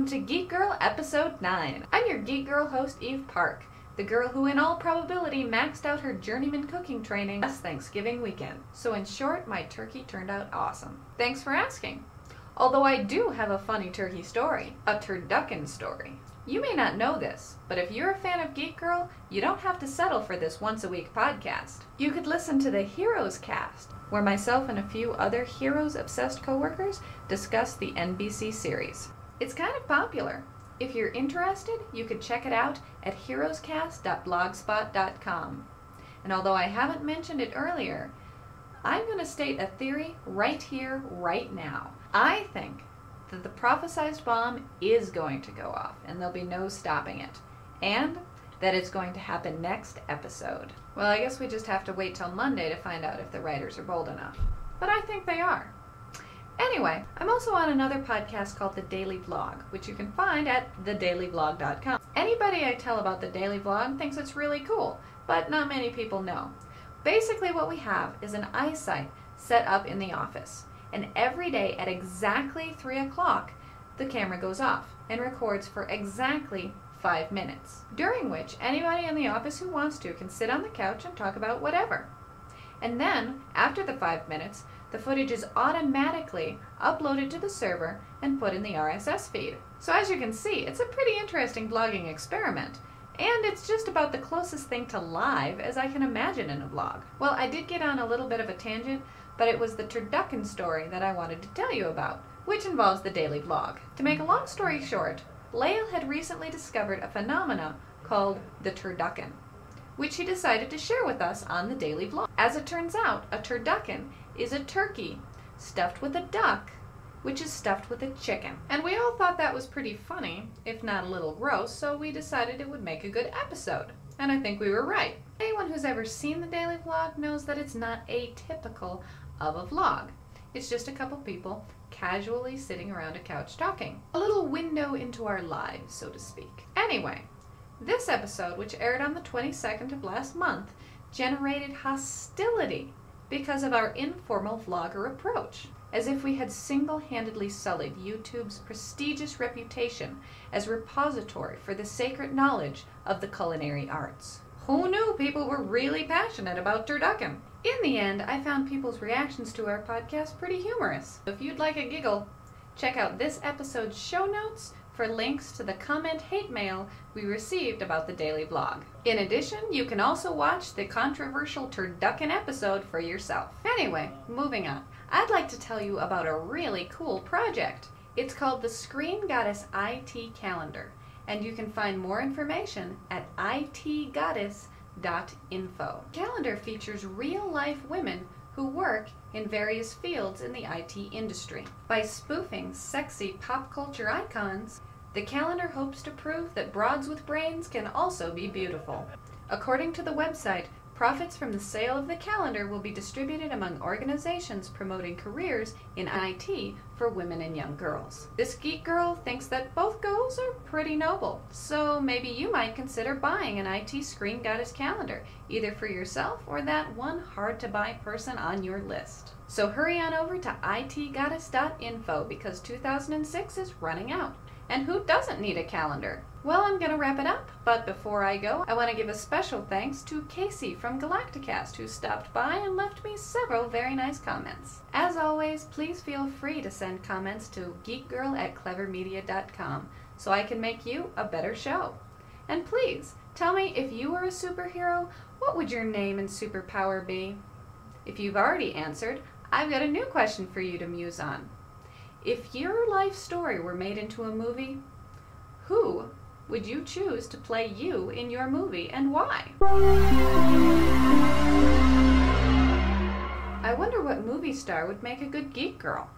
welcome to Geek Girl Episode 9. I'm your Geek Girl host, Eve Park, the girl who in all probability maxed out her journeyman cooking training last Thanksgiving weekend. So in short, my turkey turned out awesome. Thanks for asking. Although I do have a funny turkey story, a turducken story. You may not know this, but if you're a fan of Geek Girl, you don't have to settle for this once-a-week podcast. You could listen to the Heroes Cast, where myself and a few other Heroes-obsessed coworkers discuss the NBC series. It's kind of popular. If you're interested, you could check it out at heroescast.blogspot.com. And although I haven't mentioned it earlier, I'm going to state a theory right here, right now. I think that the prophesized bomb is going to go off, and there'll be no stopping it. And that it's going to happen next episode. Well, I guess we just have to wait till Monday to find out if the writers are bold enough. But I think they are. Anyway, I'm also on another podcast called The Daily Vlog, which you can find at thedailywlog.com. Anybody I tell about The Daily Vlog thinks it's really cool, but not many people know. Basically what we have is an eyesight set up in the office, and every day at exactly 3 o'clock, the camera goes off and records for exactly 5 minutes, during which anybody in the office who wants to can sit on the couch and talk about whatever. And then, after the 5 minutes, the footage is automatically uploaded to the server and put in the RSS feed. So as you can see, it's a pretty interesting vlogging experiment. And it's just about the closest thing to live as I can imagine in a vlog. Well, I did get on a little bit of a tangent, but it was the turducken story that I wanted to tell you about, which involves the daily vlog. To make a long story short, Lael had recently discovered a phenomena called the turducken, which he decided to share with us on the daily vlog. As it turns out, a turducken is a turkey stuffed with a duck, which is stuffed with a chicken. And we all thought that was pretty funny, if not a little gross, so we decided it would make a good episode. And I think we were right. Anyone who's ever seen the daily vlog knows that it's not atypical of a vlog. It's just a couple people casually sitting around a couch talking. A little window into our lives, so to speak. Anyway, this episode, which aired on the 22nd of last month, generated hostility because of our informal vlogger approach, as if we had single-handedly sullied YouTube's prestigious reputation as repository for the sacred knowledge of the culinary arts. Who knew people were really passionate about turducken? In the end, I found people's reactions to our podcast pretty humorous. If you'd like a giggle, check out this episode's show notes for links to the comment hate mail we received about the daily vlog. In addition, you can also watch the controversial turducken episode for yourself. Anyway, moving on. I'd like to tell you about a really cool project. It's called the Screen Goddess IT Calendar, and you can find more information at itgoddess.info. Calendar features real-life women who work in various fields in the IT industry. By spoofing sexy pop culture icons, the calendar hopes to prove that broads with brains can also be beautiful. According to the website, profits from the sale of the calendar will be distributed among organizations promoting careers in IT for women and young girls. This Geek Girl thinks that both goals are pretty noble, so maybe you might consider buying an IT Screen Goddess calendar, either for yourself or that one hard-to-buy person on your list. So hurry on over to itgoddess.info because 2006 is running out. And who doesn't need a calendar? Well, I'm going to wrap it up, but before I go, I want to give a special thanks to Casey from Galacticast, who stopped by and left me several very nice comments. As always, please feel free to send comments to geekgirl@clevermedia.com so I can make you a better show. And please, tell me if you were a superhero, what would your name and superpower be? If you've already answered, I've got a new question for you to muse on. If your life story were made into a movie, who would you choose to play you in your movie and why? I wonder what movie star would make a good geek girl.